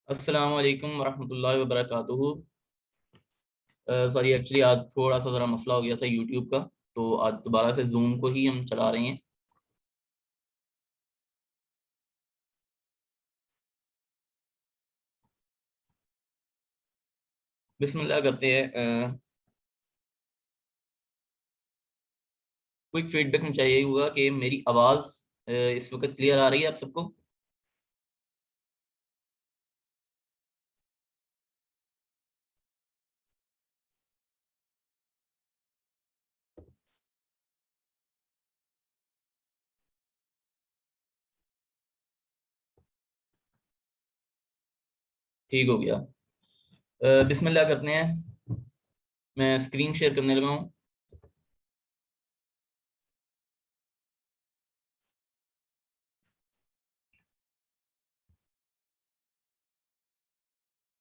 अस्सलाम वालेकुम वरहमतुल्लाहि वबरकातुहू। सॉरी, एक्चुअली आज थोड़ा सा ज़रा मसला हो गया था यूट्यूब का, तो आज दोबारा से जूम को ही हम चला रहे हैं। बिस्मिल्लाह करते हैं। क्विक फीडबैक में चाहिए होगा कि मेरी आवाज़ इस वक्त क्लियर आ रही है आप सबको? ठीक हो गया। बिस्मिल्लाह करते हैं। मैं स्क्रीन शेयर करने लगा हूँ।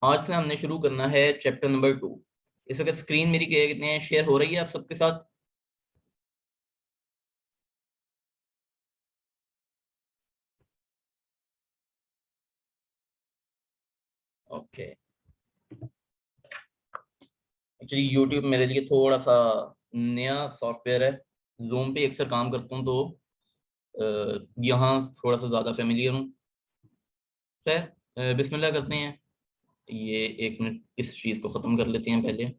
आज से हमने शुरू करना है चैप्टर नंबर 2। इस वक्त स्क्रीन मेरी कितने हैं शेयर हो रही है आप सबके साथ? ओके। एक्चुअली यूट्यूब मेरे लिए थोड़ा सा नया सॉफ्टवेयर है। जूम पे अक्सर काम करता हूँ तो यहाँ थोड़ा सा ज़्यादा फेमिलियर हूँ। खैर, बिस्मिल्लाह करते हैं। ये एक मिनट इस चीज़ को ख़त्म कर लेते हैं पहले।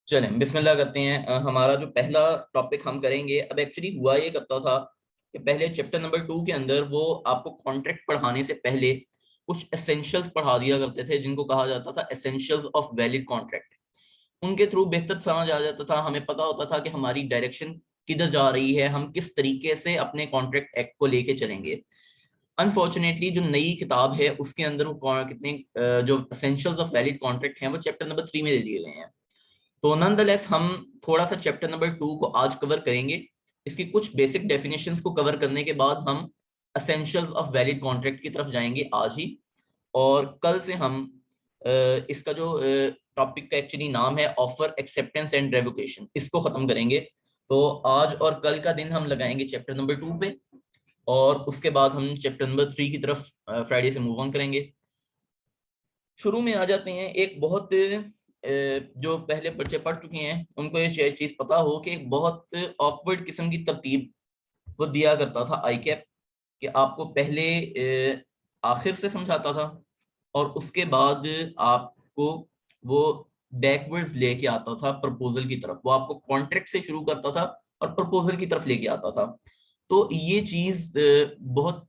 चलें बिस्मिल्लाह करते हैं। हमारा जो पहला टॉपिक हम करेंगे, अब एक्चुअली हुआ ये करता था कि पहले चैप्टर नंबर 2 के अंदर वो आपको कॉन्ट्रैक्ट पढ़ाने से पहले कुछ एसेंशियल्स पढ़ा दिया करते थे, जिनको कहा जाता था एसेंशियल्स ऑफ वैलिड कॉन्ट्रैक्ट। उनके थ्रू बेहतर समझ आ जाता था, हमें पता होता था कि हमारी डायरेक्शन किधर जा रही है, हम किस तरीके से अपने कॉन्ट्रैक्ट एक्ट को लेके चलेंगे। अनफॉर्चुनेटली जो नई किताब है उसके अंदर वो कितने जो एसेंशियल्स ऑफ वैलिड कॉन्ट्रैक्ट हैं वो चैप्टर नंबर 3 में दे दिए गए हैं। तो नॉनदलेस हम थोड़ा सा चैप्टर नंबर 2 को आज कवर करेंगे। इसकी कुछ बेसिक डेफिनेशंस को कवर करने के बाद हम एसेंशियल्स ऑफ वैलिड कॉन्ट्रैक्ट की तरफ जाएंगे आज ही। और कल से हम इसका जो टॉपिक का एक्चुअली नाम है ऑफर एक्सेप्टेंस एंड रेवोकेशन, इसको खत्म करेंगे। तो आज और कल का दिन हम लगाएंगे चैप्टर नंबर 2 पे, और उसके बाद हम चैप्टर नंबर 3 की तरफ फ्राइडे से मूव ऑन करेंगे। शुरू में आ जाते हैं। एक बहुत जो पहले बच्चे पढ़ चुके हैं उनको ये चीज पता हो कि एक बहुत ऑकवर्ड किस्म की तरतीब वो दिया करता था आई कैप, कि आपको पहले आखिर से समझाता था और उसके बाद आपको वो बैकवर्ड्स लेके आता था प्रपोजल की तरफ। वो आपको कॉन्ट्रैक्ट से शुरू करता था और प्रपोजल की तरफ लेके आता था। तो ये चीज बहुत।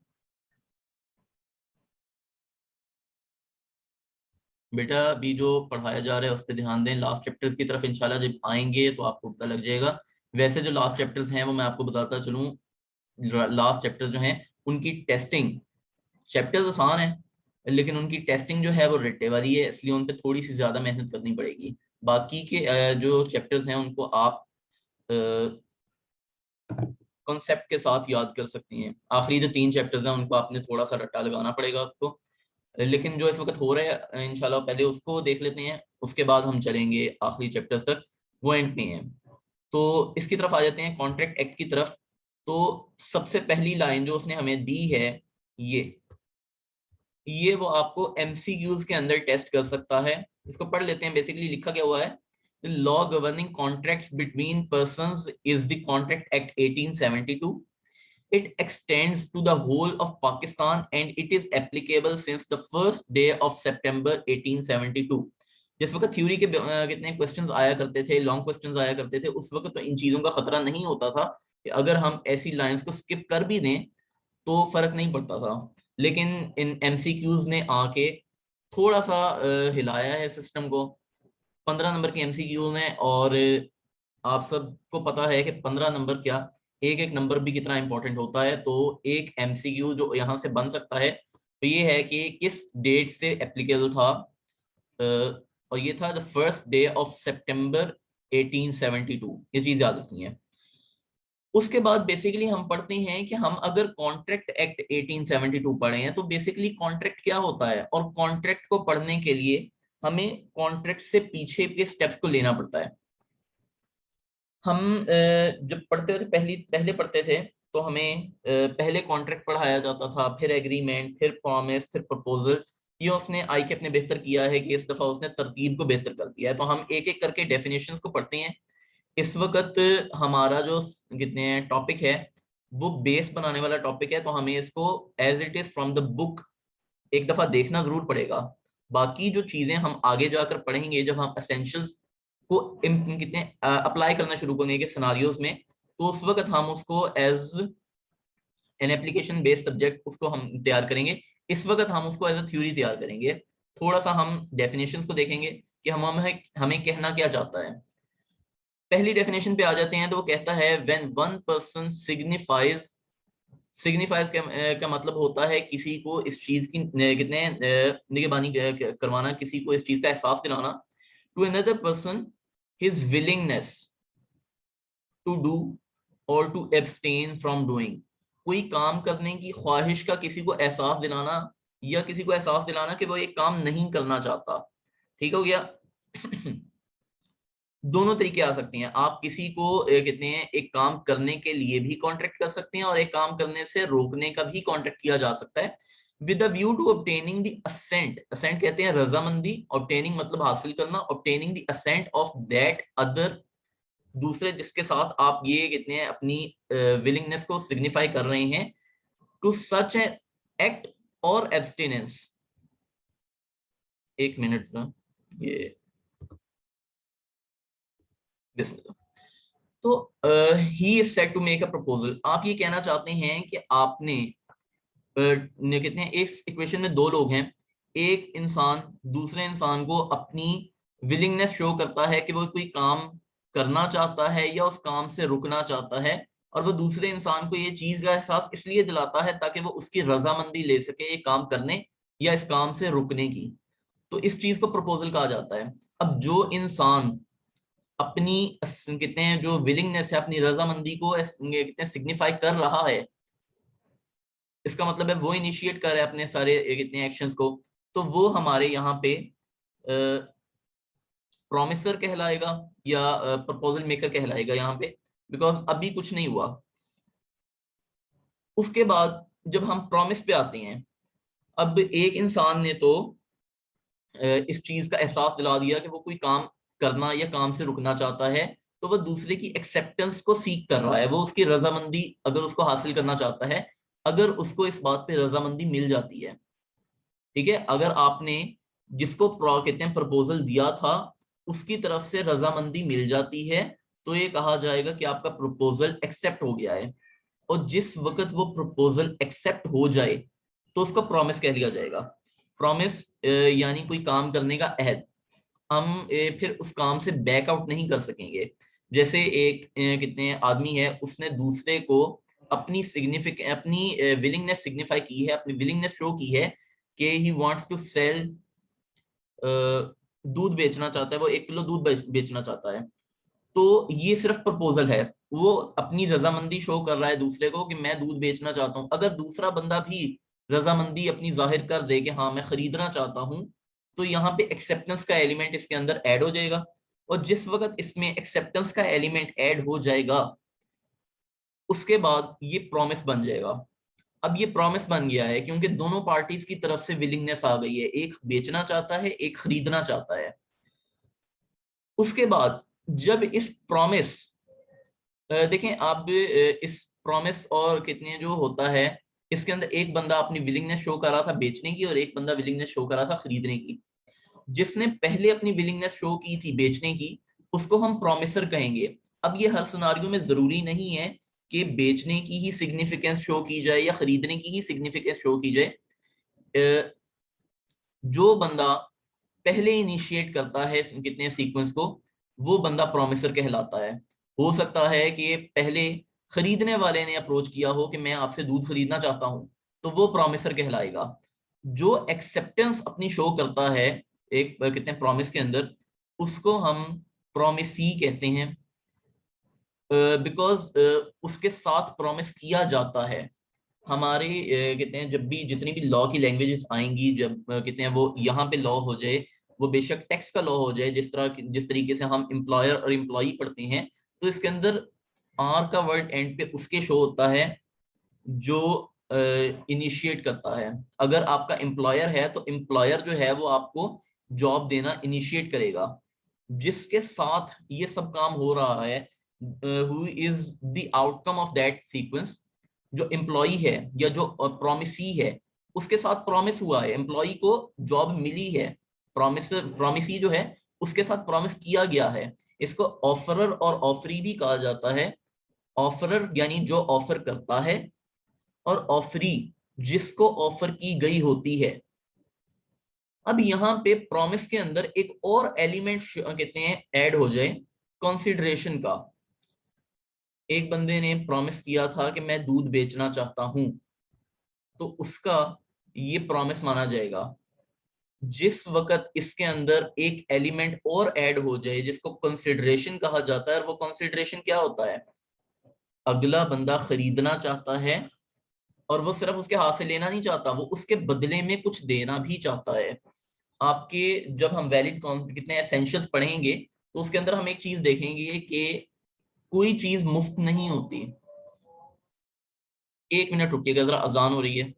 बेटा अभी जो पढ़ाया जा रहा है उस पर ध्यान दें। लास्ट चैप्टर्स की तरफ इंशाल्लाह जब आएंगे तो आपको पता लग जाएगा। वैसे जो लास्ट चैप्टर्स हैं वो मैं आपको बताता चलूं। लास्ट चैप्टर्स जो हैं उनकी टेस्टिंग, चैप्टर्स आसान है लेकिन उनकी टेस्टिंग जो है वो रट्टे वाली है, इसलिए उन पे थोड़ी सी ज्यादा मेहनत करनी पड़ेगी। बाकी के जो चैप्टर्स हैं उनको आप कॉन्सेप्ट के साथ याद कर सकती हैं। आखिरी जो 3 चैप्टर्स हैं उनको आपने थोड़ा सा रट्टा लगाना पड़ेगा आपको। लेकिन जो इस वक्त हो रहा है इंशाल्लाह पहले उसको देख लेते हैं, उसके बाद हम चलेंगे आखिरी चैप्टर्स तक, वो एंड में है। तो इसकी तरफ आ जाते हैं कॉन्ट्रैक्ट एक्ट की तरफ। तो सबसे पहली लाइन जो उसने हमें दी है, ये ये वो आपको एमसीक्यूज के अंदर टेस्ट कर सकता है। इसको पढ़ लेते हैं। बेसिकली लिखा क्या हुआ है, law governing contracts between persons is the contract act 1872। It extends to the whole of Pakistan and it is applicable since the first day of September 1872। जिस वक्त थ्योरी के कितने क्वेश्चंस आया करते थे, लॉन्ग क्वेश्चंस आया करते थे, उस वक्त तो इन चीजों का खतरा नहीं होता था कि अगर हम ऐसी लाइंस को स्किप कर भी दें तो फर्क नहीं पड़ता था। लेकिन इन एमसीक्यूज ने आके थोड़ा सा हिलाया है सिस्टम को। 15 नंबर की एमसीक्यूज हैं और आप सबको पता है कि 15 नंबर क्या, एक एक नंबर भी कितना इंपॉर्टेंट होता है। तो एक एमसीक्यू जो यहाँ से बन सकता है तो ये है कि किस डेट से एप्लीकेबल था। और ये था द फर्स्ट डे ऑफ सितंबर 1872। ये चीज याद रखनी है। उसके बाद बेसिकली हम पढ़ते हैं कि हम अगर कॉन्ट्रैक्ट एक्ट 1872 पढ़े हैं तो बेसिकली कॉन्ट्रैक्ट क्या होता है, और कॉन्ट्रैक्ट को पढ़ने के लिए हमें कॉन्ट्रैक्ट से पीछे के स्टेप्स को लेना पड़ता है। हम जब पढ़ते थे पहले पढ़ते थे तो हमें पहले कॉन्ट्रैक्ट पढ़ाया जाता था, फिर एग्रीमेंट, फिर प्रॉमिस, फिर प्रपोजल। ये उसने आई के अपने बेहतर किया है कि इस दफा उसने तरतीब को बेहतर कर दिया है। तो हम एक एक करके डेफिनेशंस को पढ़ते हैं। इस वक्त हमारा जो कितने टॉपिक है वो बेस बनाने वाला टॉपिक है, तो हमें इसको as it is from the book एक दफा देखना जरूर पड़ेगा। बाकी जो चीजें हम आगे जाकर पढ़ेंगे जब हम एसेंशियल्स को कितने अप्लाई करना शुरू करेंगे सिनारियोज में, तो उस वक्त हम उसको as an application based subject उसको हम तैयार करेंगे। इस वक्त हम उसको एज अ थ्योरी तैयार करेंगे। थोड़ा सा हम डेफिनेशंस को देखेंगे कि हमें कहना क्या चाहता है। पहली डेफिनेशन पे आ जाते हैं, तो वो कहता है when one person signifies, signifies का मतलब होता है किसी को इस चीज की कितने निगरानी करवाना, किसी को इस चीज का एहसास दिलाना। To another person his willingness to do और टू एब्सटेन फ्रॉम डूइंग, कोई काम करने की ख्वाहिश का किसी को एहसास दिलाना, या किसी को एहसास दिलाना कि वो एक काम नहीं करना चाहता। ठीक हो गया। दोनों तरीके आ सकते हैं। आप किसी को कहते हैं एक काम करने के लिए भी कॉन्ट्रैक्ट कर सकते हैं, और एक काम करने से रोकने का भी कॉन्ट्रैक्ट किया जा सकता है with the view to obtaining the assent. Assent कहते हैं रजामंदी, ऑब्टेनिंग मतलब हासिल करना, obtaining the assent of that other, दूसरे जिसके साथ आप ये कहते हैं अपनी विलिंगनेस को सिग्निफाई कर रहे हैं, टू सच एक्ट और एब्सटेनेंस। एक मिनट सर, ये तो he is said to make a proposal. आप ये कहना चाहते हैं कि आपने कहते हैं इस इक्वेशन में दो लोग हैं, एक इंसान दूसरे इंसान को अपनी विलिंगनेस शो करता है कि वो कोई काम करना चाहता है या उस काम से रुकना चाहता है, और वो दूसरे इंसान को ये चीज का एहसास इसलिए दिलाता है ताकि वो उसकी रजामंदी ले सके ये काम करने या इस काम से रुकने की। तो इस चीज को प्रपोजल कहा जाता है। अब जो इंसान अपनी कितने हैं जो विलिंगनेस है, अपनी रजामंदी को कितने सिग्निफाई कर रहा है, इसका मतलब है वो इनिशिएट कर रहा है अपने सारे कितने एक्शंस को, तो वो हमारे यहाँ पे प्रॉमिसर कहलाएगा या प्रपोजल मेकर कहलाएगा यहाँ पे, बिकॉज अभी कुछ नहीं हुआ। उसके बाद जब हम प्रॉमिस पे आते हैं, अब एक इंसान ने तो इस चीज का एहसास दिला दिया कि वो कोई काम करना या काम से रुकना चाहता है, तो वो दूसरे की एक्सेप्टेंस को सीख कर रहा है, वो उसकी रजामंदी अगर उसको हासिल करना चाहता है, अगर उसको इस बात पे रजामंदी मिल जाती है। ठीक है, अगर आपने जिसको कहते हैं प्रपोजल दिया था उसकी तरफ से रजामंदी मिल जाती है, तो ये कहा जाएगा कि आपका प्रपोजल एक्सेप्ट हो गया है। और जिस वक्त वो प्रपोजल एक्सेप्ट हो जाए तो उसको प्रॉमिस कह लिया जाएगा। प्रॉमिस यानी कोई काम करने का अहद। हम फिर उस काम से बैकआउट नहीं कर सकेंगे। जैसे एक कितने आदमी है, उसने दूसरे को अपनी विलिंगनेस सिग्निफाई की है, अपनी विलिंगनेस शो की है कि ही वांट्स टू सेल, दूध बेचना चाहता है, वो 1 किलो दूध बेचना चाहता है। तो ये सिर्फ प्रपोजल है, वो अपनी रजामंदी शो कर रहा है दूसरे को कि मैं दूध बेचना चाहता हूँ। अगर दूसरा बंदा भी रजामंदी अपनी जाहिर कर दे कि हाँ मैं खरीदना चाहता हूँ, तो यहाँ पे एक्सेप्टेंस का एलिमेंट इसके अंदर ऐड हो जाएगा। और जिस वक्त इसमें एक्सेप्टेंस का एलिमेंट ऐड हो जाएगा, उसके बाद ये प्रॉमिस बन जाएगा। अब ये प्रॉमिस बन गया है क्योंकि दोनों पार्टीज की तरफ से विलिंगनेस आ गई है, एक बेचना चाहता है, एक खरीदना चाहता है। उसके बाद जब इस प्रॉमिस देखें आप, इस प्रॉमिस और कितने जो होता है, इसके अंदर एक बंदा अपनी विलिंगनेस शो कर रहा था बेचने की, और एक बंदा विलिंगनेस शो कर रहा था खरीदने की। जिसने पहले अपनी विलिंगनेस शो की थी बेचने की, उसको हम प्रॉमिसर कहेंगे। अब ये हर सिनारियो में जरूरी नहीं है कि बेचने की ही सिग्निफिकेंस शो की जाए या खरीदने की ही सिग्निफिकेंस शो की जाए। जो बंदा पहले इनिशिएट करता है कितने सीक्वेंस को, वो बंदा प्रॉमिसर कहलाता है। हो सकता है कि पहले खरीदने वाले ने अप्रोच किया हो कि मैं आपसे दूध खरीदना चाहता हूं, तो वो प्रॉमिसर कहलाएगा। जो एक्सेप्टेंस अपनी शो करता है एक कितने प्रॉमिस के अंदर, उसको हम प्रॉमिसी कहते हैं, बिकॉज उसके साथ प्रॉमिस किया जाता है। हमारे कहते हैं जब भी जितनी भी लॉ की लैंग्वेजेस आएंगी, जब कहते हैं वो यहाँ पे लॉ हो जाए, वो बेशक टैक्स का लॉ हो जाए, जिस तरीके से हम एम्प्लॉयर और एम्प्लॉई पढ़ते हैं, तो इसके अंदर आर का वर्ड एंड पे उसके शो होता है जो इनिशिएट करता है। अगर आपका एम्प्लॉयर है तो एम्प्लॉयर जो है वो आपको जॉब देना इनिशिएट करेगा। जिसके साथ ये सब काम हो रहा है, who is the outcome of that sequence, जो एम्प्लॉई है या जो प्रोमिसी है, उसके साथ प्रॉमिस हुआ है, एम्प्लॉई को जॉब मिली है, प्रोमिसी जो है उसके साथ प्रॉमिस किया गया है। इसको ऑफरर और ऑफरी भी कहा जाता है। ऑफरर यानी जो ऑफर करता है, और ऑफरी जिसको ऑफर की गई होती है। अब यहाँ पे प्रॉमिस के अंदर एक और एलिमेंट कहते हैं ऐड हो जाए, कंसिडरेशन का। एक बंदे ने प्रॉमिस किया था कि मैं दूध बेचना चाहता हूं, तो उसका ये प्रॉमिस माना जाएगा। जिस वक्त इसके अंदर एक एलिमेंट और ऐड हो जाए जिसको कंसिडरेशन कहा जाता है, और वो कंसिडरेशन क्या होता है, अगला बंदा खरीदना चाहता है और वो सिर्फ उसके हाथ से लेना नहीं चाहता, वो उसके बदले में कुछ देना भी चाहता है। आपके जब हम वैलिड कितने एसेंशियल्स पढ़ेंगे तो उसके अंदर हम एक चीज देखेंगे कि कोई चीज मुफ्त नहीं होती। 1 मिनट रुकिएगा, जरा अजान हो रही है।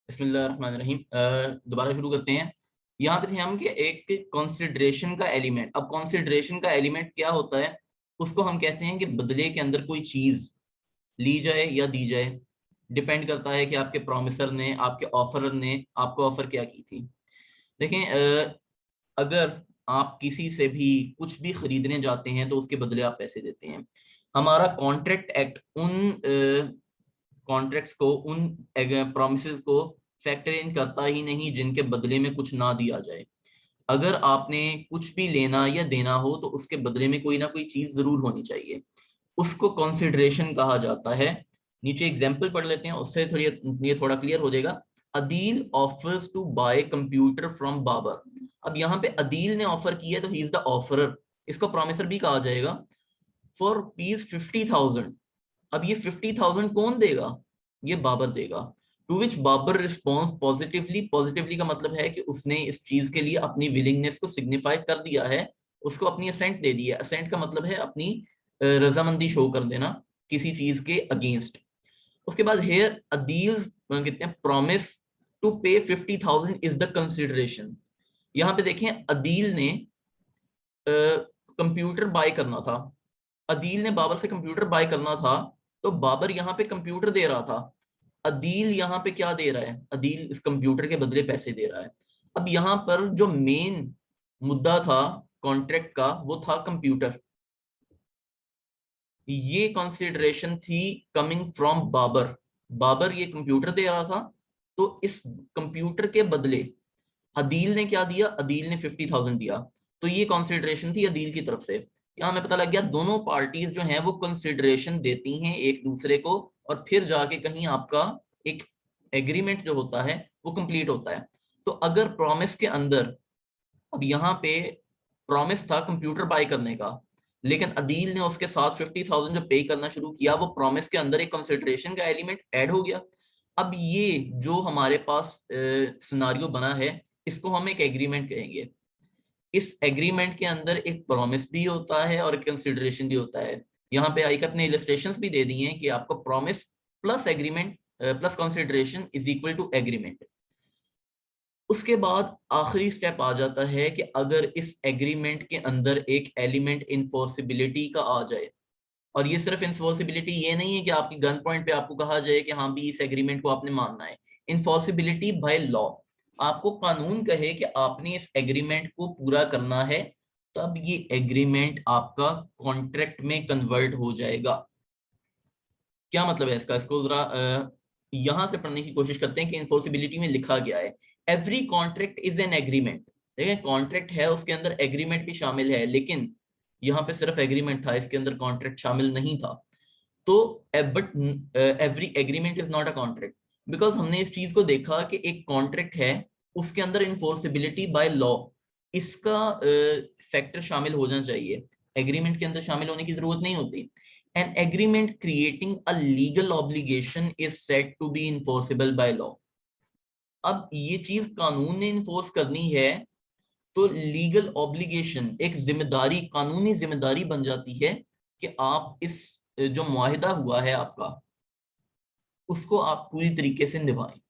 बिस्मिल्लाहिर्रहमानिर्रहीम। दोबारा शुरू करते हैं। यहाँ पे थे हम कि एक कंसिडरेशन का एलिमेंट। अब कंसिडरेशन का एलिमेंट क्या होता है, उसको हम कहते हैं कि बदले के अंदर कोई चीज ली जाए या दी जाए। डिपेंड करता है कि आपके प्रोमिसर ने, आपके ऑफरर ने आपको ऑफर क्या की थी। देखें, अगर आप किसी से भी कुछ भी खरीदने जाते हैं तो उसके बदले आप पैसे देते हैं। हमारा कॉन्ट्रैक्ट एक्ट उन कॉन्ट्रैक्ट्स को, उन प्रोमिस को फैक्टर इन करता ही नहीं जिनके बदले में कुछ ना दिया जाए। अगर आपने कुछ भी लेना या देना हो तो उसके बदले में कोई ना कोई चीज जरूर होनी चाहिए, उसको कंसिडरेशन कहा जाता है। नीचे एग्जांपल पढ़ लेते हैं, उससे थोड़ी ये थोड़ा क्लियर हो जाएगा। Adeel offers to buy computer from Babar. अब यहाँ पे अदील ने ऑफर किया तो ही इज द ऑफरर, इसको प्रोमिसर भी कहा जाएगा। फॉर ₹50,000। अब ये 50,000 कौन देगा, ये बाबर देगा। To which Babar response positively. Positively का मतलब है कि उसने इस चीज के लिए अपनी विलिंगनेस को सिग्निफाई कर दिया है, उसको अपनी असेंट दे दी है। असेंट का मतलब है अपनी रजामंदी शो कर देना किसी चीज के अगेंस्ट। उसके बाद हेयर अदील कहते हैं प्रॉमिस टू पे 50,000 इज द कंसिडरेशन। यहाँ पे देखें, अदील ने कंप्यूटर बाय करना था, अदील ने बाबर से कंप्यूटर बाय करना था, तो बाबर यहाँ पे कंप्यूटर दे रहा था। अदील यहाँ पे क्या दे रहा है, अदील इस कंप्यूटर के बदले पैसे दे रहा है। अब यहाँ पर जो मेन मुद्दा था कॉन्ट्रैक्ट का वो था कंप्यूटर। ये कंसिडरेशन थी कमिंग फ्रॉम बाबर। बाबर ये कंप्यूटर दे रहा था, तो इस कंप्यूटर के बदले अदील ने क्या दिया, अदील ने 50,000 दिया। तो ये कंसिडरेशन थी अदील की तरफ से। यहाँ हमें पता लग गया दोनों पार्टीज जो हैं वो कंसिडरेशन देती हैं एक दूसरे को, और फिर जाके कहीं आपका एक एग्रीमेंट जो होता है वो कंप्लीट होता है। तो अगर प्रॉमिस के अंदर, अब यहाँ पे प्रॉमिस था कंप्यूटर बाय करने का, लेकिन अदील ने उसके साथ 50,000 जो पे करना शुरू किया, वो प्रॉमिस के अंदर एक कंसिडरेशन का एलिमेंट ऐड हो गया। अब ये जो हमारे पास सिनारियो बना है, इसको हम एक एग्रीमेंट कहेंगे। इस एग्रीमेंट के अंदर एक प्रॉमिस भी होता है और कंसिडरेशन भी होता है। यहाँ पे आइकन ने इलस्ट्रेशंस भी दे दी हैं कि आपको promise plus agreement plus consideration is equal to agreement. उसके बाद आखिरी स्टेप आ जाता है कि अगर इस एग्रीमेंट के अंदर एक एलिमेंट इन्फोर्सिबिलिटी का आ जाए, और ये सिर्फ इन्फोर्सिबिलिटी ये नहीं है कि आपकी गन पॉइंट पे आपको कहा जाए कि हाँ भी इस एग्रीमेंट को आपने मानना है। इन्फोर्सिबिलिटी बाय लॉ, आपको कानून कहे कि आपने इस एग्रीमेंट को पूरा करना है, तब ये एग्रीमेंट आपका कॉन्ट्रैक्ट में कन्वर्ट हो जाएगा। क्या मतलब है इसका, इसको जरा यहां से पढ़ने की कोशिश करते हैं कि इन्फोर्सिबिलिटी में लिखा गया है every contract is an agreement. देखिए कॉन्ट्रैक्ट है, उसके अंदर एग्रीमेंट भी शामिल है, लेकिन यहाँ पे सिर्फ एग्रीमेंट था, इसके अंदर कॉन्ट्रैक्ट शामिल नहीं था। तो but every agreement is not a contract, because हमने इस चीज को देखा कि एक कॉन्ट्रैक्ट है, उसके अंदर इन्फोर्सिबिलिटी बाय लॉ इसका फैक्टर शामिल होना चाहिए, एग्रीमेंट के अंदर शामिल होने की जरूरत नहीं होती। An agreement creating a legal obligation is said to be enforceable by law। अब ये चीज कानून ने इन्फोर्स करनी है, तो लीगल ऑब्लिगेशन एक जिम्मेदारी, कानूनी जिम्मेदारी बन जाती है कि आप इस जो मुआहिदा हुआ है आपका, उसको आप पूरी तरीके से निभाएं।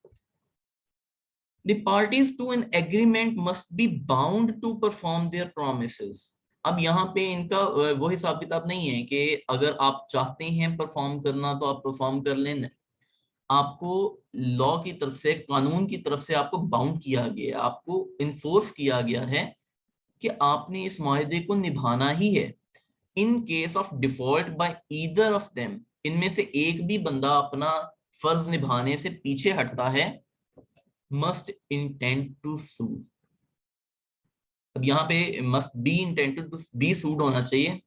The parties to an agreement must be bound to perform their promises। अब यहाँ पे इनका वो हिसाब किताब नहीं है कि अगर आप चाहते हैं परफॉर्म करना तो आप परफॉर्म कर लें, आपको लॉ की तरफ से, कानून की तरफ से आपको बाउंड किया गया है, आपको इन्फोर्स किया गया है कि आपने इस मुआहदे को निभाना ही है। In case of default by either of them, इनमें से एक भी बंदा अपना फर्ज निभाने से पीछे हटता है, मस्ट इंटेंड टू सू। अब यहाँ पे must be intended to be sued होना चाहिए,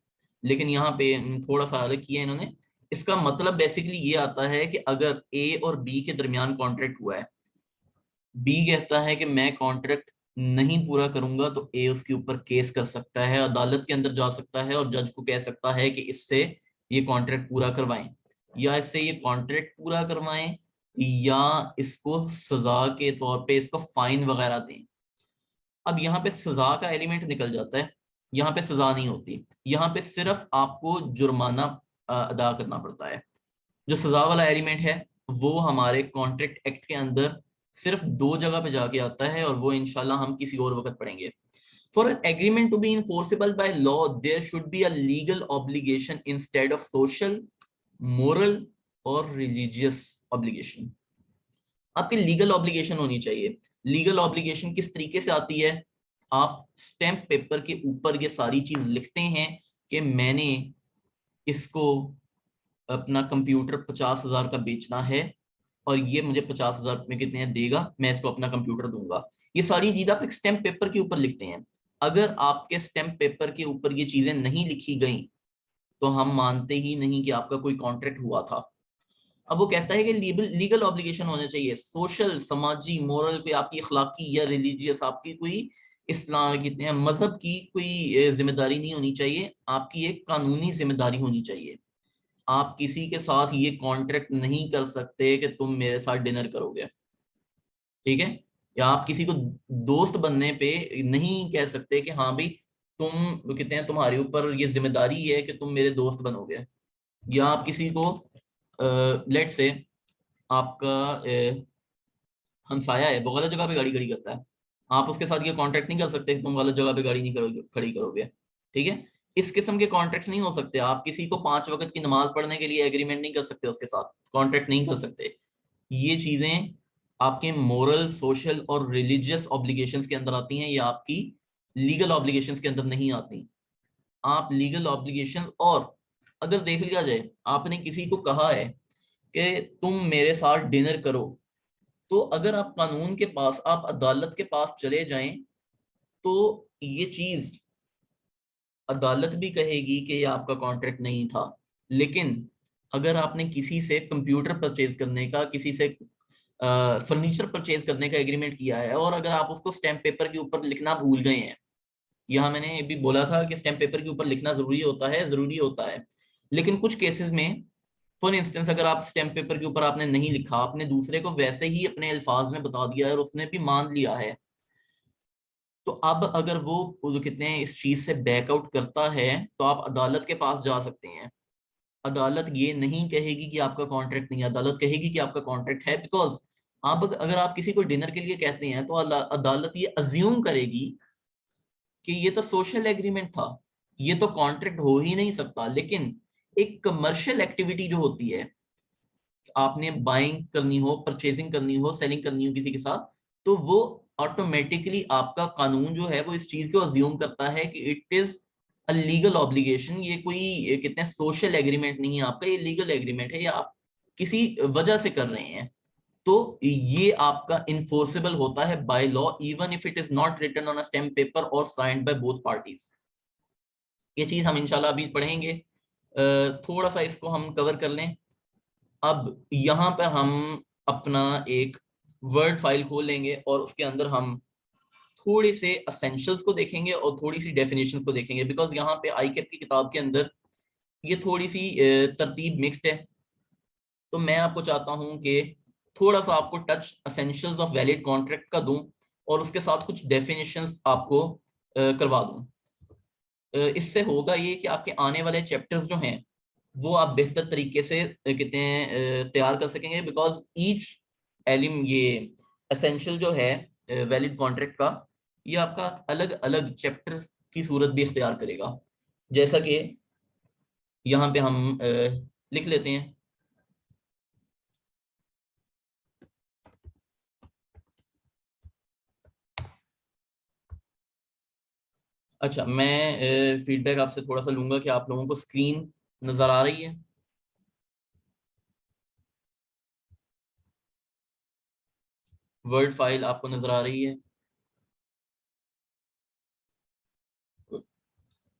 लेकिन यहाँ पे थोड़ा सा अलग किया इन्होंने। इसका मतलब बेसिकली ये आता है कि अगर ए और बी के दरमियान कॉन्ट्रैक्ट हुआ है, बी कहता है कि मैं कॉन्ट्रैक्ट नहीं पूरा करूंगा, तो ए उसके ऊपर केस कर सकता है, अदालत के अंदर जा सकता है और जज को कह सकता है कि इससे ये कॉन्ट्रैक्ट पूरा करवाएं, या इससे ये कॉन्ट्रैक्ट पूरा करवाएं, या इसको सजा के तौर पे इसको फाइन वगैरह दें। अब यहाँ पे सजा का एलिमेंट निकल जाता है, यहाँ पे सजा नहीं होती, यहाँ पे सिर्फ आपको जुर्माना अदा करना पड़ता है। जो सजा वाला एलिमेंट है वो हमारे कॉन्ट्रैक्ट एक्ट के अंदर सिर्फ दो जगह पे जाके आता है, और वो इंशाल्लाह हम किसी और वक्त पढ़ेंगे। For an agreement to be enforceable by law there should be a legal obligation instead of social, moral और रिलीजियस ऑब्लिगेशन। आपकी लीगल ऑब्लिगेशन होनी चाहिए। लीगल ऑब्लिगेशन किस तरीके से आती है, आप स्टैम्प पेपर के ऊपर ये सारी चीज लिखते हैं कि मैंने इसको अपना कंप्यूटर 50,000 का बेचना है, और ये मुझे 50,000 में कितने देगा, मैं इसको अपना कंप्यूटर दूंगा। ये सारी चीज आप एक स्टैम्प पेपर के ऊपर लिखते हैं। अगर आपके स्टैम्प पेपर के ऊपर ये चीजें नहीं लिखी गई, तो हम मानते ही नहीं कि आपका कोई कॉन्ट्रैक्ट हुआ था। अब वो कहता है कि लीगल ऑब्लिगेशन होना चाहिए, सोशल, समाजी, मोरल पे आपकी अखलाकी या रिलीजियस, आपकी कोई इस्लाम कितने मजहब की कोई जिम्मेदारी नहीं होनी चाहिए, आपकी एक कानूनी जिम्मेदारी होनी चाहिए। आप किसी के साथ ये कॉन्ट्रैक्ट नहीं कर सकते कि तुम मेरे साथ डिनर करोगे, ठीक है, या आप किसी को दोस्त बनने पे नहीं कह सकते कि हाँ भाई तुम कितने हैं, तुम्हारे ऊपर ये जिम्मेदारी है कि तुम मेरे दोस्त बनोगे। या आप किसी को लेट से आपका हमसाया है, वो गलत जगह पे गाड़ी खड़ी करता है, आप उसके साथ ये कॉन्ट्रैक्ट नहीं कर सकते कि तुम गलत जगह पे गाड़ी नहीं करोगे, खड़ी करोगे, ठीक है। इस किस्म के कॉन्ट्रैक्ट नहीं हो सकते। आप किसी को 5 वक्त की नमाज पढ़ने के लिए एग्रीमेंट नहीं कर सकते, उसके साथ कॉन्ट्रैक्ट नहीं कर सकते। ये चीजें आपके मोरल, सोशल और रिलीजियस ऑब्लिगेशंस के अंदर आती हैं, ये आपकी लीगल ऑब्लिगेशंस के अंदर नहीं आती। आप लीगल ऑब्लिगेशन, और अगर देख लिया जाए आपने किसी को कहा है कि तुम मेरे साथ डिनर करो, तो अगर आप कानून के पास, आप अदालत के पास चले जाएं, तो ये चीज अदालत भी कहेगी कि ये आपका कॉन्ट्रैक्ट नहीं था। लेकिन अगर आपने किसी से कंप्यूटर परचेज करने का, किसी से फर्नीचर परचेज करने का एग्रीमेंट किया है, और अगर आप उसको स्टैम्प पेपर के ऊपर लिखना भूल गए हैं, यहाँ मैंने भी बोला था कि स्टैम्प पेपर के ऊपर लिखना जरूरी होता है, जरूरी होता है, लेकिन कुछ केसेस में, फॉर इंस्टेंस अगर आप स्टैम्प पेपर के ऊपर आपने नहीं लिखा, आपने दूसरे को वैसे ही अपने अल्फाज में बता दिया है और उसने भी मान लिया है, तो अब अगर वो कितने इस चीज से बैकआउट करता है, तो आप अदालत के पास जा सकते हैं। अदालत ये नहीं कहेगी कि आपका कॉन्ट्रैक्ट नहीं है, अदालत कहेगी कि आपका कॉन्ट्रैक्ट है। बिकॉज अगर आप किसी को डिनर के लिए कहते हैं तो अदालत ये अज्यूम करेगी कि ये तो सोशल एग्रीमेंट था, ये तो कॉन्ट्रैक्ट हो ही नहीं सकता। लेकिन एक कमर्शियल एक्टिविटी जो होती है, आपने बाइंग करनी हो, परचेसिंग करनी हो, सेलिंग करनी हो किसी के साथ, तो वो ऑटोमेटिकली आपका कानून जो है वो इस चीज को अज्यूम करता है कि it is a legal obligation. ये कोई कितने सोशल एग्रीमेंट नहीं है आपका, ये लीगल एग्रीमेंट है, या आप किसी वजह से कर रहे हैं। तो ये आपका इन्फोर्सेबल होता है by law, even if it is not written on a stamp paper और साइंड बाय बोथ पार्टीज। ये चीज हम इंशाल्लाह अभी पढ़ेंगे। थोड़ा सा इसको हम कवर कर लें। अब यहाँ पर हम अपना एक वर्ड फाइल खोल लेंगे और उसके अंदर हम थोड़े से असेंशियल्स को देखेंगे और थोड़ी सी डेफिनेशंस को देखेंगे। बिकॉज यहाँ पे आईकेप की किताब के अंदर ये थोड़ी सी तरतीब मिक्स्ड है। तो मैं आपको चाहता हूँ कि थोड़ा सा आपको touch essentials of valid contract का दूं और उसके साथ कुछ डेफिनेशंस आपको करवा दूं। इससे होगा ये कि आपके आने वाले चैप्टर्स जो हैं वो आप बेहतर तरीके से कितने तैयार कर सकेंगे। बिकॉज ईच एलिम ये एसेंशियल जो है वैलिड कॉन्ट्रैक्ट का, ये आपका अलग अलग चैप्टर की सूरत भी इख्तियार करेगा। जैसा कि यहाँ पे हम लिख लेते हैं। अच्छा, मैं फीडबैक आपसे थोड़ा सा लूंगा कि आप लोगों को स्क्रीन नजर आ रही है? वर्ड फाइल आपको नजर आ रही है?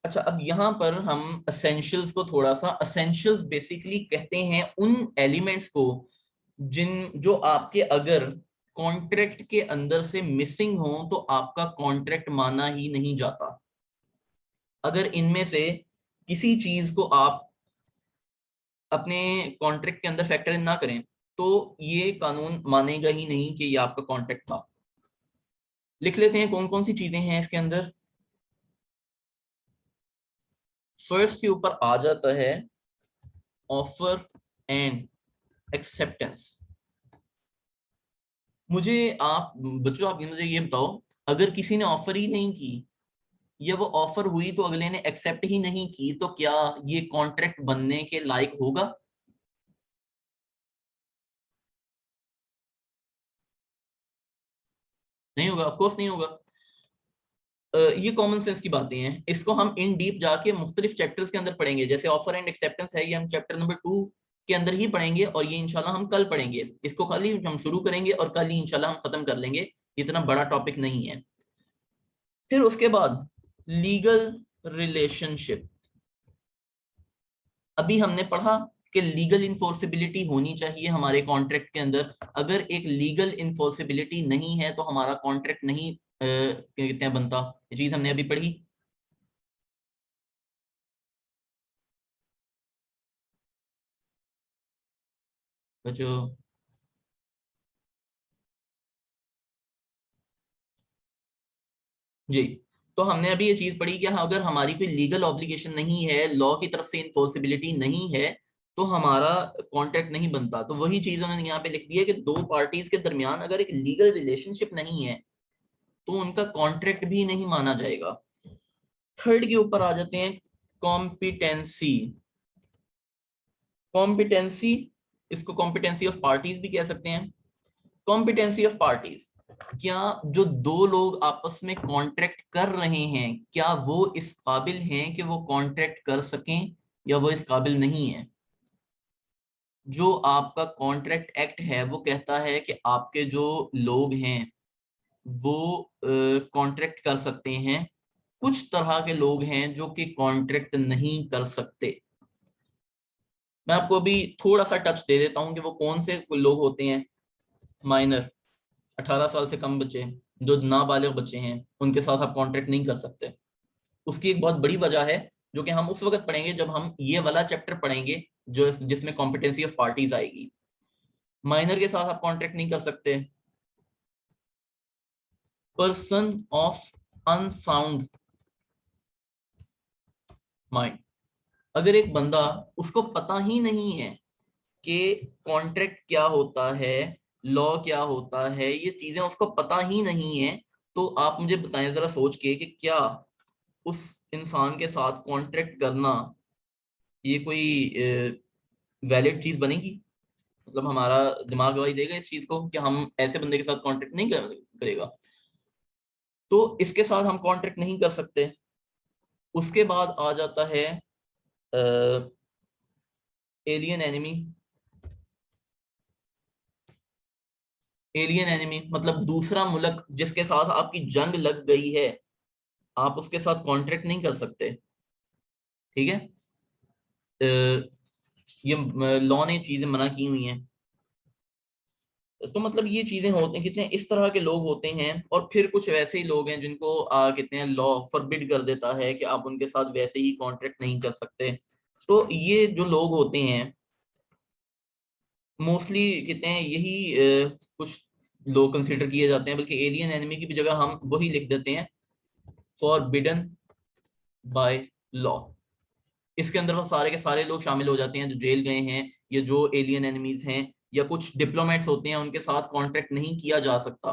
अच्छा, अब यहाँ पर हम असेंशियल्स को थोड़ा सा, असेंशियल्स बेसिकली कहते हैं उन एलिमेंट्स को जिन जो आपके अगर कॉन्ट्रैक्ट के अंदर से मिसिंग हो तो आपका कॉन्ट्रैक्ट माना ही नहीं जाता। अगर इनमें से किसी चीज को आप अपने कॉन्ट्रैक्ट के अंदर फैक्टर इन ना करें तो ये कानून मानेगा ही नहीं कि ये आपका कॉन्ट्रैक्ट था। लिख लेते हैं कौन कौन सी चीजें हैं इसके अंदर। फर्स्ट के ऊपर आ जाता है ऑफर एंड एक्सेप्टेंस। मुझे आप बच्चों, आप मुझे ये बताओ, अगर किसी ने ऑफर ही नहीं की या वो ऑफर हुई तो अगले ने एक्सेप्ट ही नहीं की, तो क्या ये कॉन्ट्रैक्ट बनने के लायक होगा? नहीं होगा, ऑफ कोर्स नहीं होगा। ये कॉमन सेंस की बातें हैं, इसको हम इन डीप जाके मुख्तलिफ चैप्टर्स के अंदर पढ़ेंगे। जैसे ऑफर एंड एक्सेप्टेंस है, ये हम चैप्टर नंबर 2 के अंदर ही पढ़ेंगे और ये इंशाल्लाह हम कल पढ़ेंगे। इसको कल ही हम शुरू करेंगे और कल ही इंशाल्लाह हम खत्म कर लेंगे। इतना बड़ा टॉपिक नहीं है। फिर उसके बाद लीगल रिलेशनशिप। अभी हमने पढ़ा कि लीगल इन्फोर्सिबिलिटी होनी चाहिए हमारे कॉन्ट्रैक्ट के अंदर। अगर एक लीगल इन्फोर्सिबिलिटी नहीं है तो हमारा कॉन्ट्रैक्ट नहीं क्या कहते हैं बनता। ये चीज हमने अभी पढ़ी। बच्चों जी, तो हमने अभी ये चीज पढ़ी कि हाँ, अगर हमारी कोई लीगल ऑब्लिगेशन नहीं है, लॉ की तरफ से इन्फोर्सिबिलिटी नहीं है, तो हमारा कॉन्ट्रैक्ट नहीं बनता। तो वही चीज उन्होंने यहाँ पे लिख दी है कि दो पार्टीज के दरमियान अगर एक लीगल रिलेशनशिप नहीं है तो उनका कॉन्ट्रैक्ट भी नहीं माना जाएगा। थर्ड के ऊपर आ जाते हैं कॉम्पिटेंसी। कॉम्पिटेंसी, इसको कॉम्पिटेंसी ऑफ पार्टीज भी कह सकते हैं। कॉम्पिटेंसी ऑफ पार्टीज, क्या जो दो लोग आपस में कॉन्ट्रैक्ट कर रहे हैं क्या वो इस काबिल हैं कि वो कॉन्ट्रैक्ट कर सकें या वो इस काबिल नहीं है। जो आपका कॉन्ट्रैक्ट एक्ट है वो कहता है कि आपके जो लोग हैं वो कॉन्ट्रैक्ट कर सकते हैं। कुछ तरह के लोग हैं जो कि कॉन्ट्रैक्ट नहीं कर सकते। मैं आपको अभी थोड़ा सा टच दे देता हूं कि वो कौन से लोग होते हैं। माइनर, 18 साल से कम बच्चे, जो नाबालिग बच्चे हैं, उनके साथ आप कॉन्ट्रैक्ट नहीं कर सकते। उसकी एक बहुत बड़ी वजह है जो कि हम उस वक्त पढ़ेंगे जब हम ये वाला चैप्टर पढ़ेंगे जो जिसमें कॉम्पिटेंसी ऑफ पार्टीज आएगी। माइनर के साथ आप कॉन्ट्रैक्ट नहीं कर सकते। पर्सन ऑफ अनसाउंड माइंड, अगर एक बंदा, उसको पता ही नहीं है कि कॉन्ट्रैक्ट क्या होता है, लॉ क्या होता है, ये चीजें उसको पता ही नहीं है, तो आप मुझे बताएं जरा सोच के कि क्या उस इंसान के साथ कॉन्ट्रैक्ट करना ये कोई वैलिड चीज बनेगी? मतलब हमारा दिमाग गवाही देगा इस चीज को कि हम ऐसे बंदे के साथ कॉन्ट्रैक्ट नहीं करेगा? तो इसके साथ हम कॉन्ट्रैक्ट नहीं कर सकते। उसके बाद आ जाता है एलियन एनिमी। एलियन एनिमी मतलब दूसरा मुल्क जिसके साथ आपकी जंग लग गई है, आप उसके साथ कॉन्ट्रैक्ट नहीं कर सकते। ठीक है, ये लॉ ने चीजें मना की हुई हैं। तो मतलब ये चीजें होती हैं, कितने इस तरह के लोग होते हैं, और फिर कुछ वैसे ही लोग हैं जिनको कितने हैं लॉ फॉरबिड कर देता है कि आप उनके साथ वैसे ही कॉन्ट्रैक्ट नहीं कर सकते। तो ये जो लोग होते हैं मोस्टली कितने हैं यही कुछ लोग कंसीडर किए जाते हैं, बल्कि एलियन एनिमी की भी जगह हम वही लिख देते हैं, फॉरबिडन बाय लॉ। इसके अंदर वो सारे के सारे लोग शामिल हो जाते हैं जो जेल गए हैं, या जो एलियन एनिमीज हैं, या कुछ डिप्लोमेट्स होते हैं उनके साथ कॉन्ट्रैक्ट नहीं किया जा सकता।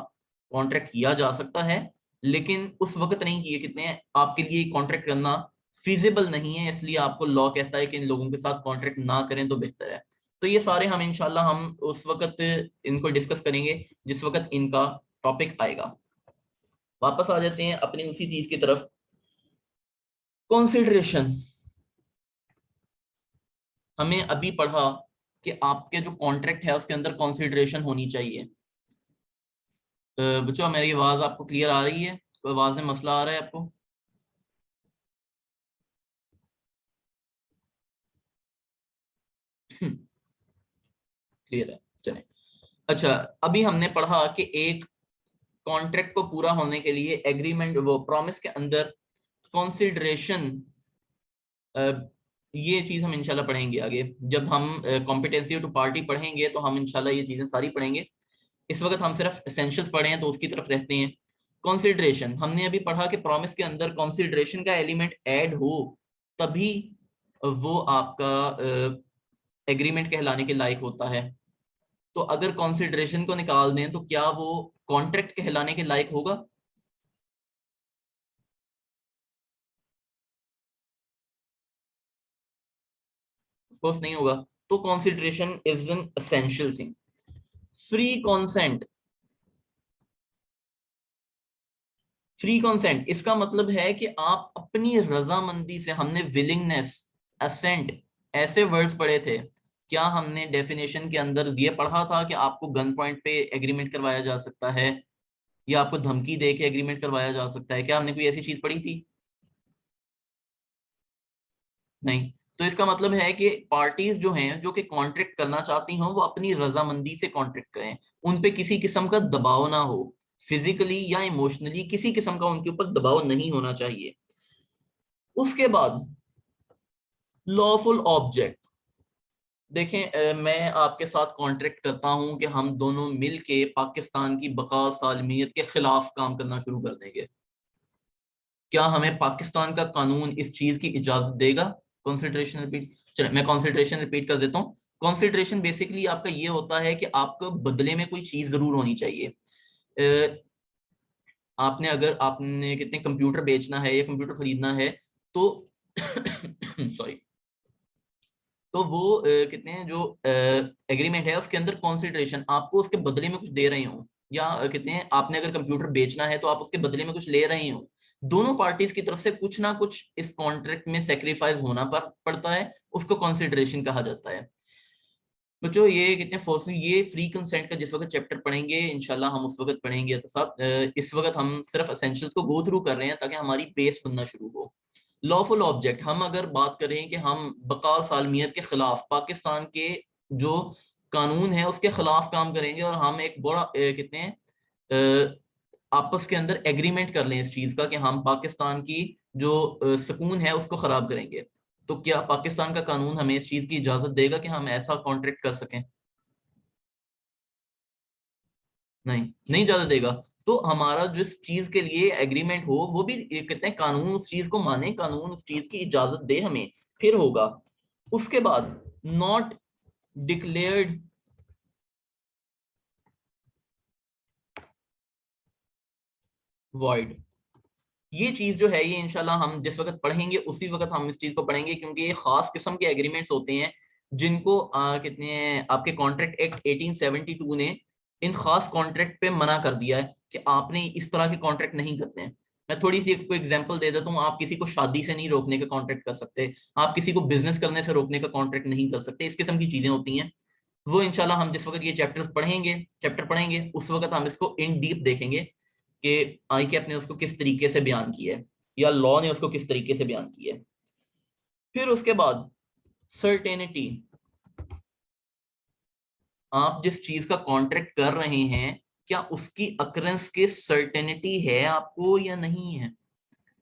कॉन्ट्रैक्ट किया जा सकता है लेकिन उस वक्त नहीं किए, कितने हैं आपके लिए कॉन्ट्रैक्ट करना फिजिबल नहीं है, इसलिए आपको लॉ कहता है कि इन लोगों के साथ कॉन्ट्रैक्ट ना करें तो बेहतर है। तो ये सारे हम इंशाल्लाह हम उस वक्त इनको डिस्कस करेंगे जिस वक्त इनका टॉपिक आएगा। वापस आ जाते हैं अपनी उसी चीज की तरफ, कंसिडरेशन। हमें अभी पढ़ा कि आपके जो कॉन्ट्रैक्ट है उसके अंदर कंसिडरेशन होनी चाहिए। बच्चों मेरी आवाज आपको क्लियर आ रही है? कोई आवाज में मसला आ रहा है आपको? क्लियर है, चलें। अच्छा, अभी हमने पढ़ा कि एक कॉन्ट्रैक्ट को पूरा होने के लिए एग्रीमेंट वो प्रॉमिस के अंदर कंसिडरेशन, ये चीज हम इंशाल्लाह पढ़ेंगे आगे जब हम कॉम्पिटेंसी टू पार्टी पढ़ेंगे, तो हम इंशाल्लाह ये चीजें सारी पढ़ेंगे। इस वक्त हम सिर्फ एसेंशियल्स पढ़े हैं तो उसकी तरफ रहते हैं। कंसिडरेशन हमने अभी पढ़ा कि प्रॉमिस के अंदर कंसिडरेशन का एलिमेंट ऐड हो तभी वो आपका एग्रीमेंट कहलाने के लायक होता है। तो अगर कंसिडरेशन को निकाल दें तो क्या वो कॉन्ट्रैक्ट कहलाने के लायक होगा? ऑफकोर्स नहीं होगा। तो consideration is an essential thing. Free consent. Free consent इसका मतलब है कि आप अपनी रजामंदी से, हमने विलिंगनेस, असेंट, ऐसे वर्ड्स पढ़े थे। क्या हमने डेफिनेशन के अंदर ये पढ़ा था कि आपको गन पॉइंट पे एग्रीमेंट करवाया जा सकता है, या आपको धमकी दे के एग्रीमेंट करवाया जा सकता है? क्या हमने कोई ऐसी चीज पढ़ी थी? नहीं। तो इसका मतलब है कि पार्टीज जो हैं जो कि कॉन्ट्रैक्ट करना चाहती हों वो अपनी रजामंदी से कॉन्ट्रैक्ट करें, उन पे किसी किस्म का दबाव ना हो, फिजिकली या इमोशनली किसी किस्म का उनके ऊपर दबाव नहीं होना चाहिए। उसके बाद लॉफुल ऑब्जेक्ट। देखें, मैं आपके साथ कॉन्ट्रैक्ट करता हूं कि हम दोनों मिल के पाकिस्तान की बका और सालमियत के खिलाफ काम करना शुरू कर देंगे। क्या हमें पाकिस्तान का कानून इस चीज की इजाजत देगा? कॉन्सेंट्रेशन रिपीट, चले मैं कॉन्सेंट्रेशन रिपीट कर देता हूँ। कॉन्सेंट्रेशन बेसिकली आपका ये होता है कि आपको बदले में कोई चीज जरूर होनी चाहिए। आपने अगर आपने कितने कंप्यूटर बेचना है या कंप्यूटर खरीदना है तो सॉरी, तो वो कितने हैं जो एग्रीमेंट है उसके अंदर कॉन्सिडरेशन आपको उसके बदले में कुछ दे रहे हो, या कितने हैं आपने अगर कंप्यूटर बेचना है तो आप उसके बदले में कुछ ले रहे हो। दोनों पार्टीज की तरफ से कुछ ना कुछ इस कॉन्ट्रैक्ट में सेक्रीफाइस होना पड़ता है, उसको कॉन्सिडरेशन कहा जाता है। बच्चों ये कितने फोर्स, ये फ्री कंसेंट का जिस वक्त चैप्टर पढ़ेंगे इंशाल्लाह हम उस वक्त पढ़ेंगे, तो साथ इस वक्त हम सिर्फ एसेंशियल्स को गो थ्रू कर रहे हैं ताकि हमारी बेस बनना शुरू हो। लॉफुल ऑब्जेक्ट, हम अगर बात करें कि हम बका और सालमियत के खिलाफ पाकिस्तान के जो कानून है उसके खिलाफ काम करेंगे, और हम एक बड़ा कितने आपस के अंदर एग्रीमेंट कर लें इस चीज का कि हम पाकिस्तान की जो सुकून है उसको खराब करेंगे, तो क्या पाकिस्तान का कानून हमें इस चीज की इजाजत देगा कि हम ऐसा कॉन्ट्रैक्ट कर सकें? नहीं, नहीं इजाजत देगा। तो हमारा जिस चीज के लिए एग्रीमेंट हो वो भी कितने कानून उस चीज को माने, कानून उस चीज की इजाजत दे हमें फिर होगा उसके बाद नॉट डिक्लेयर्ड वॉइड। ये चीज जो है ये इंशाल्लाह हम जिस वक्त पढ़ेंगे उसी वक्त हम इस चीज को पढ़ेंगे, क्योंकि ये खास किस्म के एग्रीमेंट्स होते हैं जिनको कितने आपके कॉन्ट्रैक्ट एक्ट 1872 ने इन खास कॉन्ट्रैक्ट पे मना कर दिया है कि आपने इस तरह के कॉन्ट्रैक्ट नहीं करते हैं। मैं थोड़ी सी एक एग्जांपल दे देता हूँ। आप किसी को शादी से नहीं रोकने का कॉन्ट्रैक्ट कर सकते, आप किसी को बिजनेस करने से रोकने का कॉन्ट्रैक्ट नहीं कर सकते, इस किस्म की चीजें होती हैं। वो इंशाल्लाह हम जिस वक्त ये चैप्टर पढ़ेंगे उस वक्त हम इसको इन डीप देखेंगे कि आई कैप ने उसको किस तरीके से बयान किया है या लॉ ने उसको किस तरीके से बयान किया है। फिर उसके बाद सर्टेनिटी, आप जिस चीज का कॉन्ट्रैक्ट कर रहे हैं क्या उसकी अकरेंस की सर्टेनिटी है आपको या नहीं है।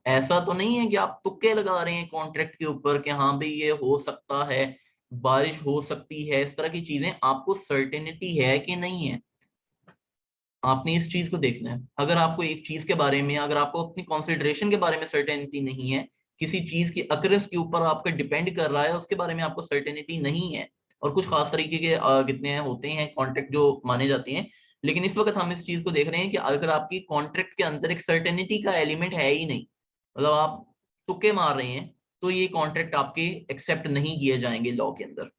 ऐसा तो नहीं है कि आप तुक्के लगा रहे हैं कॉन्ट्रैक्ट के ऊपर कि हाँ भाई ये हो सकता है, बारिश हो सकती है, इस तरह की चीजें। आपको सर्टेनिटी है कि नहीं है, आपने इस चीज को देखना है। अगर आपको एक चीज के बारे में, अगर आपको अपनी कंसिडरेशन के बारे में सर्टेनिटी नहीं है, किसी चीज की अकरेंस के ऊपर आपका डिपेंड कर रहा है, उसके बारे में आपको सर्टेनिटी नहीं है, और कुछ खास तरीके के कितने होते हैं कॉन्ट्रैक्ट जो माने जाते हैं, लेकिन इस वक्त हम इस चीज को देख रहे हैं कि अगर आपकी कॉन्ट्रैक्ट के अंदर एक सर्टेनिटी का एलिमेंट है ही नहीं, मतलब आप तुक्के मार रहे हैं, तो ये कॉन्ट्रैक्ट आपके एक्सेप्ट नहीं किए जाएंगे लॉ के अंदर।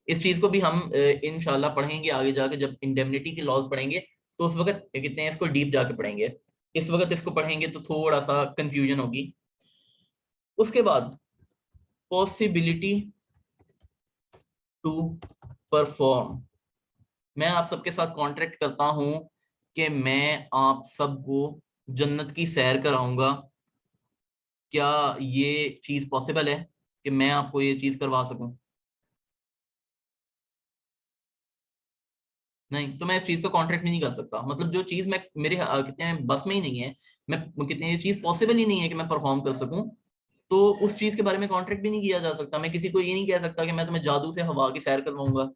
इस चीज को भी हम इंशाल्लाह पढ़ेंगे आगे जाके, जब इंडेमनिटी के लॉज पढ़ेंगे तो उस वक्त कितने हैं इसको डीप जाके पढ़ेंगे। इस वक्त इसको पढ़ेंगे तो थोड़ा सा कंफ्यूजन होगी। उसके बाद पॉसिबिलिटी टू परफॉर्म, मैं आप सबके साथ कॉन्ट्रैक्ट करता हूं कि मैं आप सबको जन्नत की सैर कराऊंगा, क्या ये चीज पॉसिबल है कि मैं आपको ये चीज करवा सकूं। नहीं, तो मैं इस चीज का कॉन्ट्रैक्ट नहीं कर सकता। मतलब जो चीज मैं मेरे कितने बस में ही नहीं है, मैं कितने ये चीज पॉसिबल ही नहीं है कि मैं परफॉर्म कर सकूं, तो उस चीज के बारे में कॉन्ट्रैक्ट भी नहीं किया जा सकता। मैं किसी को ये नहीं कह सकता कि मैं तुम्हें जादू से हवा की सैर करवाऊंगा,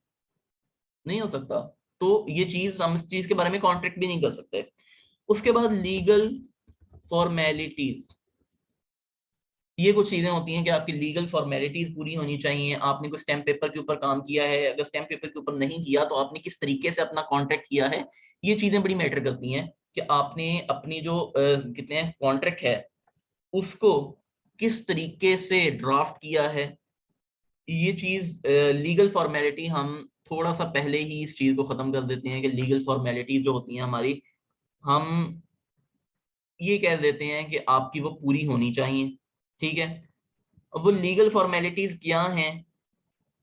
नहीं हो सकता। तो ये चीज हम इस चीज के बारे में कॉन्ट्रैक्ट भी नहीं कर सकते। उसके बाद लीगल फॉर्मेलिटीज, ये कुछ चीजें होती हैं कि आपकी लीगल फॉर्मेलिटीज पूरी होनी चाहिए। आपने कोई स्टैम्प पेपर के ऊपर काम किया है, अगर स्टैम्प पेपर के ऊपर नहीं किया तो आपने किस तरीके से अपना कॉन्ट्रैक्ट किया है, ये चीजें बड़ी मैटर करती हैं कि आपने अपनी जो कितने कॉन्ट्रैक्ट है उसको किस तरीके से ड्राफ्ट किया है। ये चीज लीगल फॉर्मेलिटी हम थोड़ा सा पहले ही इस चीज को खत्म कर देते हैं कि लीगल फॉर्मेलिटीज जो होती हैं हमारी, हम ये कह देते हैं कि आपकी वो पूरी होनी चाहिए। ठीक है, अब वो लीगल फॉर्मेलिटीज क्या हैं,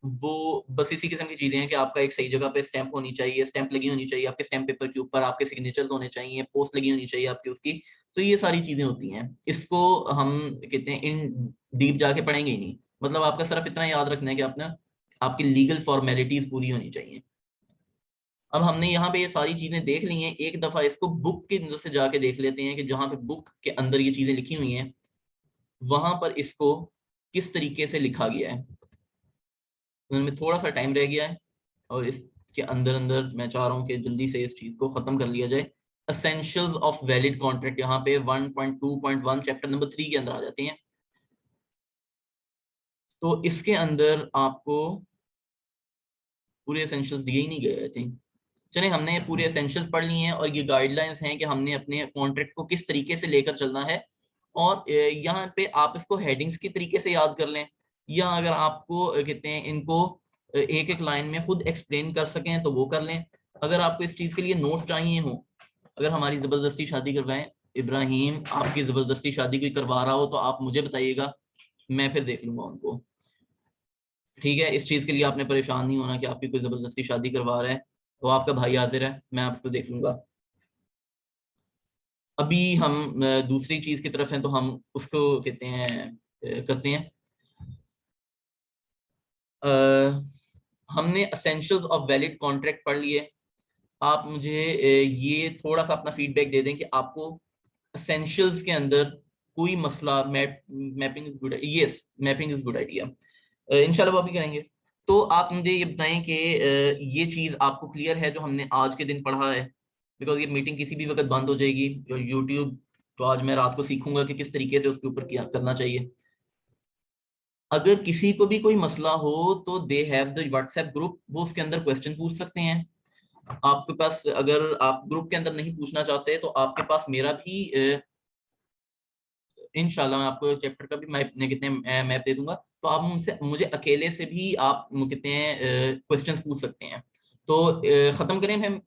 वो बस इसी किस्म की चीजें हैं कि आपका एक सही जगह पे स्टैंप होनी चाहिए, स्टैंप लगी होनी चाहिए आपके स्टैंप पेपर के ऊपर, आपके सिग्नेचर्स होने चाहिए, पोस्ट लगी होनी चाहिए आपकी उसकी। तो ये सारी चीजें होती हैं, इसको हम कहते हैं इन डीप जाके पढ़ेंगे ही नहीं। मतलब आपका सिर्फ इतना याद रखना है कि आपने आपकी लीगल फॉर्मेलिटीज पूरी होनी चाहिए। अब हमने यहाँ पे ये सारी चीजें देख ली हैं, एक दफा इसको बुक के अंदर से जाके देख लेते हैं कि जहां पे बुक के अंदर ये चीजें लिखी हुई हैं वहां पर इसको किस तरीके से लिखा गया है। उनमें थोड़ा सा टाइम रह गया है और इसके अंदर अंदर मैं चाह रहा हूँ कि जल्दी से इस चीज को खत्म कर लिया जाए। असेंशियल्स ऑफ वैलिड कॉन्ट्रैक्ट यहाँ पे 1.2.1 चैप्टर नंबर 3 के अंदर आ जाते हैं। तो इसके अंदर आपको पूरे एसेंशियल्स दिए ही नहीं गए आई थिंक। चलिए, हमने ये पूरे एसेंशियल्स पढ़ लिए हैं और ये गाइडलाइंस हैं कि हमने अपने कॉन्ट्रैक्ट को किस तरीके से लेकर चलना है। और यहाँ पे आप इसको हेडिंग्स की तरीके से याद कर लें, या अगर आपको कहते हैं इनको एक एक लाइन में खुद एक्सप्लेन कर सकें तो वो कर लें। अगर आपको इस चीज के लिए नोट्स चाहिए हो, अगर हमारी जबरदस्ती शादी करवाएं, इब्राहिम आपकी जबरदस्ती शादी कोई करवा रहा हो तो आप मुझे बताइएगा, मैं फिर देख लूंगा उनको। ठीक है, इस चीज के लिए आपने परेशान नहीं होना कि आपकी कोई जबरदस्ती शादी करवा रहा है, तो आपका भाई हाजिर है, मैं आपको देख लूंगा। अभी हम दूसरी चीज की तरफ हैं तो हम उसको कहते हैं करते हैं। अ, हमने एसेंशियल्स ऑफ वैलिड कॉन्ट्रैक्ट पढ़ लिए। आप मुझे ये थोड़ा सा अपना फीडबैक दे दें कि आपको एसेंशियल्स के अंदर कोई मसला, mapping is good, yes mapping is good idea, इंशाल्लाह वो भी करेंगे। तो आप मुझे ये बताएं कि ये चीज आपको क्लियर है जो हमने आज के दिन पढ़ा है, बिकॉज ये मीटिंग किसी भी वक्त बंद हो जाएगी यूट्यूब, तो आज मैं रात को सीखूंगा कि किस तरीके से उसके ऊपर क्या करना चाहिए। अगर किसी को भी कोई मसला हो तो they have the WhatsApp group, वो उसके अंदर क्वेश्चन पूछ सकते हैं। आपके पास, अगर आप ग्रुप के अंदर नहीं पूछना चाहते तो आपके पास मेरा भी इंशाल्लाह मैं आपको चैप्टर का भी मैप कितने मैप दे दूंगा, तो आप मुझसे, मुझे अकेले से भी आप कितने क्वेश्चंस पूछ सकते हैं। तो खत्म करें हम।